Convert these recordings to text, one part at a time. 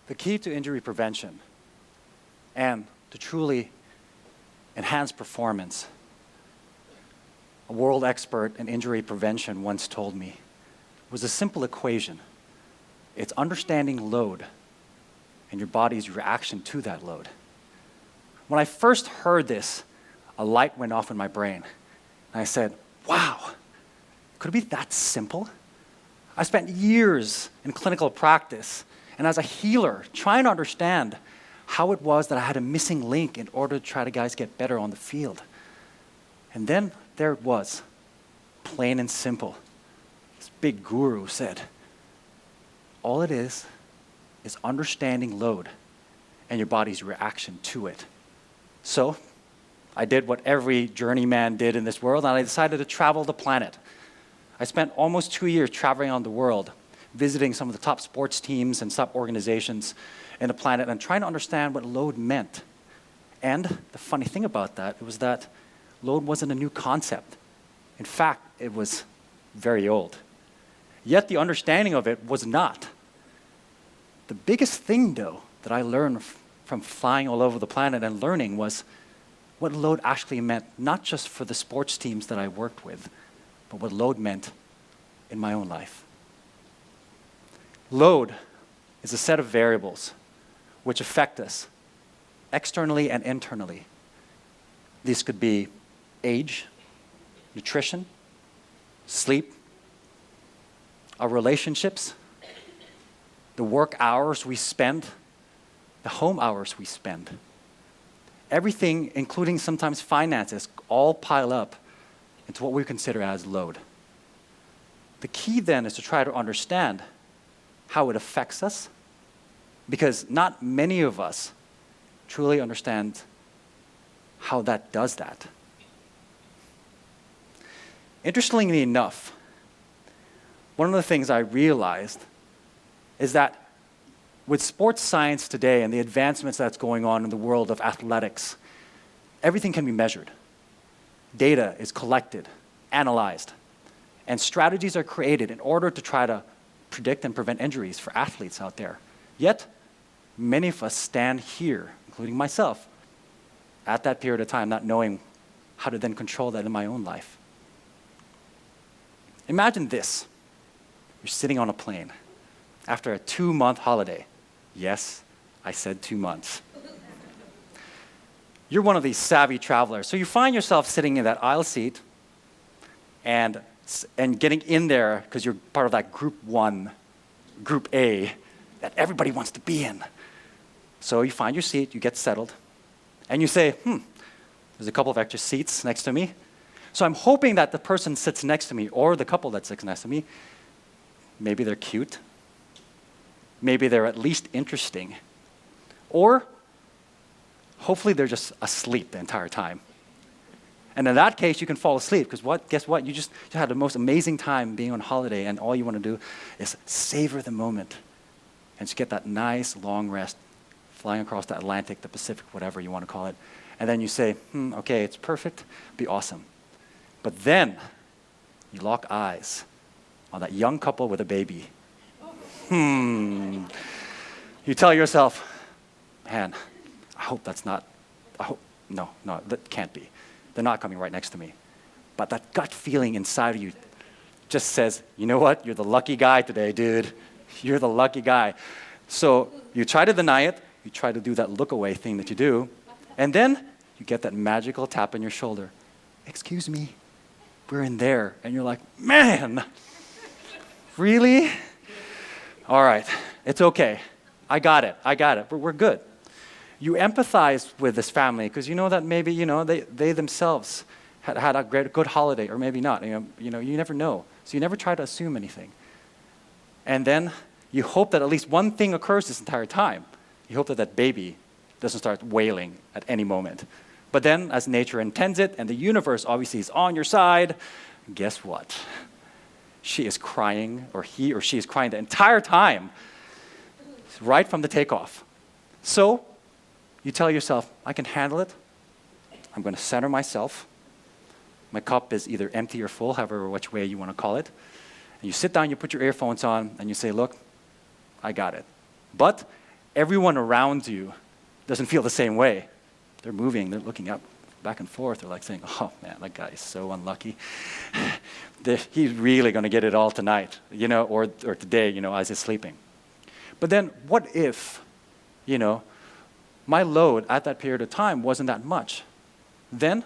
The key to injury prevention and to truly enhance performance, a world expert in injury prevention once told me, was a simple equation. It's understanding load and your body's reaction to that load. When I first heard this, a light went off in my brain. And I said, wow, could it be that simple? I spent years in clinical practice and as a healer trying to understand how it was that I had a missing link in order to try to guys get better on the field. And then there it was, plain and simple. This big guru said, all it is understanding load and your body's reaction to it. So I did what every journeyman did in this world, and I decided to travel the planet. I spent almost 2 years traveling around the world, visiting some of the top sports teams and top organizations in the planet and trying to understand what load meant. And the funny thing about that was that load wasn't a new concept. In fact, it was very old. Yet the understanding of it was not. The biggest thing, though, that I learned from flying all over the planet and learning was what load actually meant, not just for the sports teams that I worked with, but what load meant in my own life. Load is a set of variables which affect us externally and internally. These could be age, nutrition, sleep, our relationships, the work hours we spend, the home hours we spend. Everything, including sometimes finances, all pile up into what we consider as load. The key then is to try to understand how it affects us, because not many of us truly understand how that does that. Interestingly enough, one of the things I realized is that with sports science today and the advancements that's going on in the world of athletics, everything can be measured. Data is collected, analyzed, and strategies are created in order to try to predict and prevent injuries for athletes out there. Yet, many of us stand here, including myself, at that period of time, not knowing how to then control that in my own life. Imagine this. You're sitting on a plane after a 2-month holiday. Yes, I said 2 months. You're one of these savvy travelers. So you find yourself sitting in that aisle seat and getting in there because you're part of that group A, that everybody wants to be in. So you find your seat, you get settled, and you say, there's a couple of extra seats next to me. So I'm hoping that the person sits next to me, or the couple that sits next to me, maybe they're cute, maybe they're at least interesting, or hopefully they're just asleep the entire time. And in that case, you can fall asleep, because guess what? You just had the most amazing time being on holiday, and all you want to do is savor the moment and just get that nice long rest flying across the Atlantic, the Pacific, whatever you want to call it. And then you say, okay, it's perfect, be awesome. But then you lock eyes on that young couple with a baby. You tell yourself, man, I hope that's not, no, that can't be. They're not coming right next to me. But that gut feeling inside of you just says, you know what? You're the lucky guy today, dude. You're the lucky guy. So you try to deny it. You try to do that look away thing that you do. And then you get that magical tap on your shoulder. Excuse me, we're in there. And you're like, man, really? All right, it's okay. I got it. We're good. You empathize with this family because you know that maybe they themselves had a good holiday, or maybe not. You never know. So you never try to assume anything. And then you hope that at least one thing occurs this entire time. You hope that that baby doesn't start wailing at any moment. But then, as nature intends it, and the universe obviously is on your side, guess what? She is crying, or he or she is crying the entire time, right from the takeoff. So you tell yourself, I can handle it. I'm going to center myself. My cup is either empty or full, however which way you want to call it. And you sit down, you put your earphones on, and you say, look, I got it. But everyone around you doesn't feel the same way. They're moving, they're looking up, back and forth. They're like saying, oh man, that guy is so unlucky. He's really going to get it all tonight, or today, as he's sleeping. But then what if, my load at that period of time wasn't that much? Then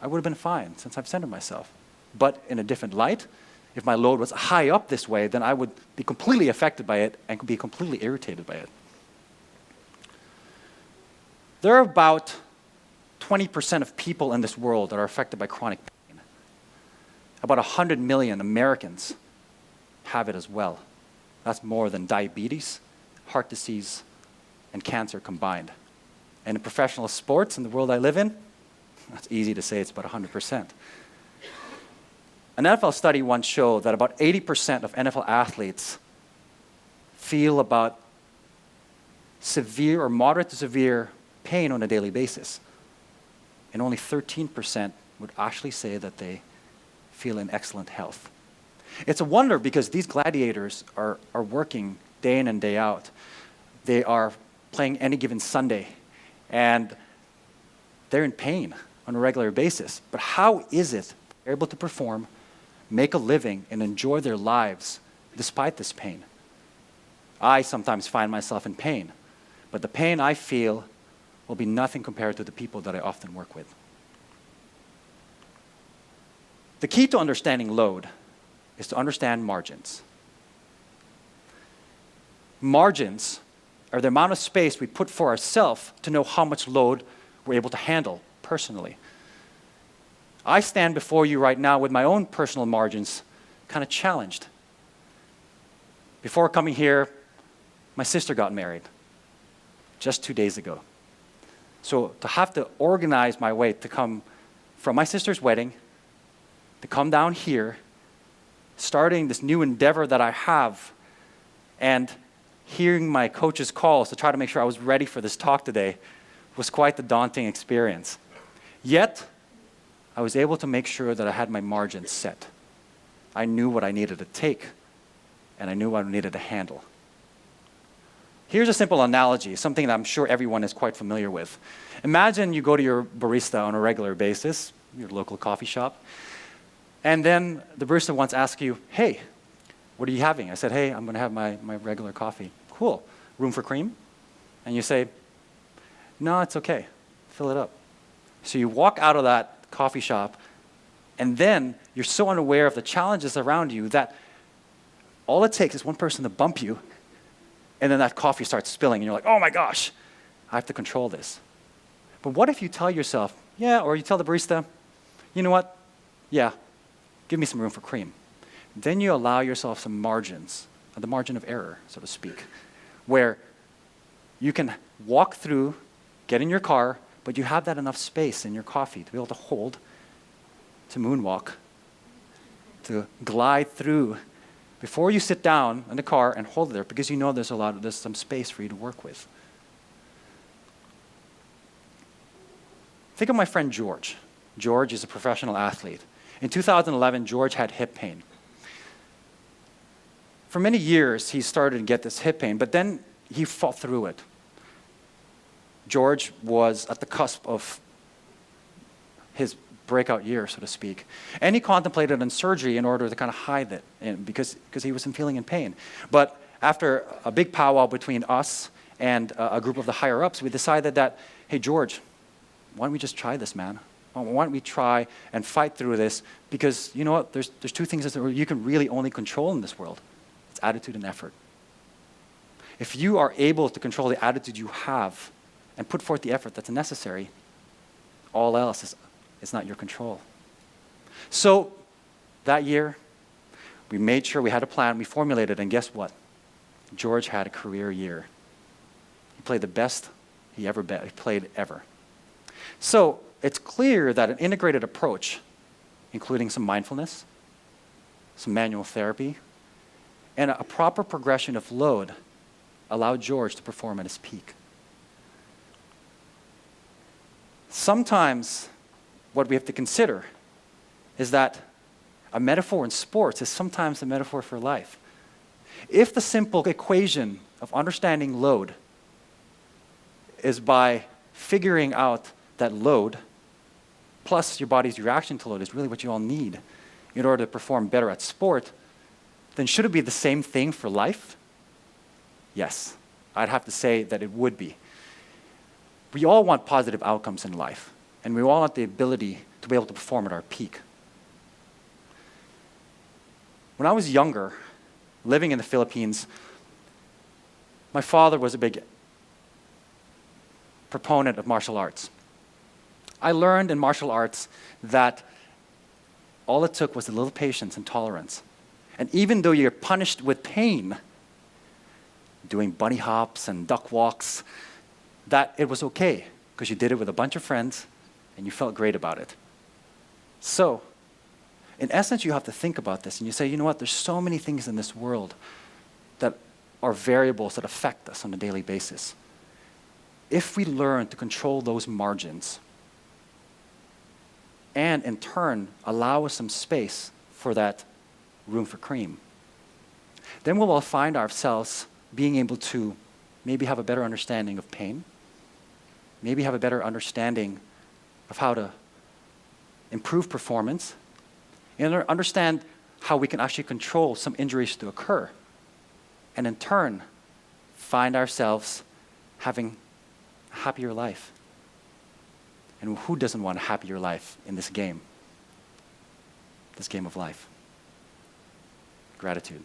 I would have been fine since I've centered myself. But in a different light, if my load was high up this way, then I would be completely affected by it and be completely irritated by it. There are about 20% of people in this world that are affected by chronic pain. About 100 million Americans have it as well. That's more than diabetes, heart disease, and cancer combined. And in professional sports, in the world I live in, that's easy to say it's about 100%. An NFL study once showed that about 80% of NFL athletes feel about severe or moderate to severe pain on a daily basis. And only 13% would actually say that they feel in excellent health. It's a wonder because these gladiators are working day in and day out. They are playing any given Sunday, and they're in pain on a regular basis. But how is it they're able to perform, make a living, and enjoy their lives despite this pain? I sometimes find myself in pain, but the pain I feel will be nothing compared to the people that I often work with. The key to understanding load is to understand margins. Margins are the amount of space we put for ourselves to know how much load we're able to handle personally. I stand before you right now with my own personal margins kind of challenged. Before coming here, my sister got married just 2 days ago. So to have to organize my way to come from my sister's wedding, to come down here, starting this new endeavor that I have, and hearing my coach's calls to try to make sure I was ready for this talk today was quite the daunting experience. Yet, I was able to make sure that I had my margins set. I knew what I needed to take, and I knew what I needed to handle. Here's a simple analogy, something that I'm sure everyone is quite familiar with. Imagine you go to your barista on a regular basis, your local coffee shop, and then the barista once asks you, hey, what are you having? I said, hey, I'm going to have my regular coffee. Cool. Room for cream? And you say, no, it's okay. Fill it up. So you walk out of that coffee shop, and then you're so unaware of the challenges around you that all it takes is one person to bump you, and then that coffee starts spilling, and you're like, oh my gosh, I have to control this. But what if you tell yourself, or you tell the barista, you know what? Yeah, give me some room for cream. Then you allow yourself some margins, the margin of error, so to speak, where you can walk through, get in your car, but you have that enough space in your coffee to be able to hold, to moonwalk, to glide through before you sit down in the car and hold it there, because you know there's some space for you to work with. Think of my friend George. George is a professional athlete. In 2011, George had hip pain. For many years, he started to get this hip pain, but then he fought through it. George was at the cusp of his breakout year, so to speak. And he contemplated on surgery in order to kind of hide it because he wasn't feeling in pain. But after a big powwow between us and a group of the higher-ups, we decided that, hey, George, why don't we just try this, man? Why don't we try and fight through this? Because you know what? There's two things that you can really only control in this world. It's attitude and effort. If you are able to control the attitude you have and put forth the effort that's necessary, all else is not your control. So that year, we made sure we had a plan, we formulated, and guess what? George had a career year. He played the best he played ever. So it's clear that an integrated approach, including some mindfulness, some manual therapy, and a proper progression of load allowed George to perform at his peak. Sometimes what we have to consider is that a metaphor in sports is sometimes a metaphor for life. If the simple equation of understanding load is by figuring out that load, plus your body's reaction to load is really what you all need in order to perform better at sport, then should it be the same thing for life? Yes, I'd have to say that it would be. We all want positive outcomes in life, and we all want the ability to be able to perform at our peak. When I was younger, living in the Philippines, my father was a big proponent of martial arts. I learned in martial arts that all it took was a little patience and tolerance. And even though you're punished with pain, doing bunny hops and duck walks, that it was okay, because you did it with a bunch of friends and you felt great about it. So, in essence, you have to think about this and you say, you know what, there's so many things in this world that are variables that affect us on a daily basis. If we learn to control those margins and in turn allow us some space for that room for cream, then we will find ourselves being able to maybe have a better understanding of pain, maybe have a better understanding of how to improve performance, and understand how we can actually control some injuries to occur, and in turn find ourselves having a happier life. And who doesn't want a happier life in this game of life? Gratitude.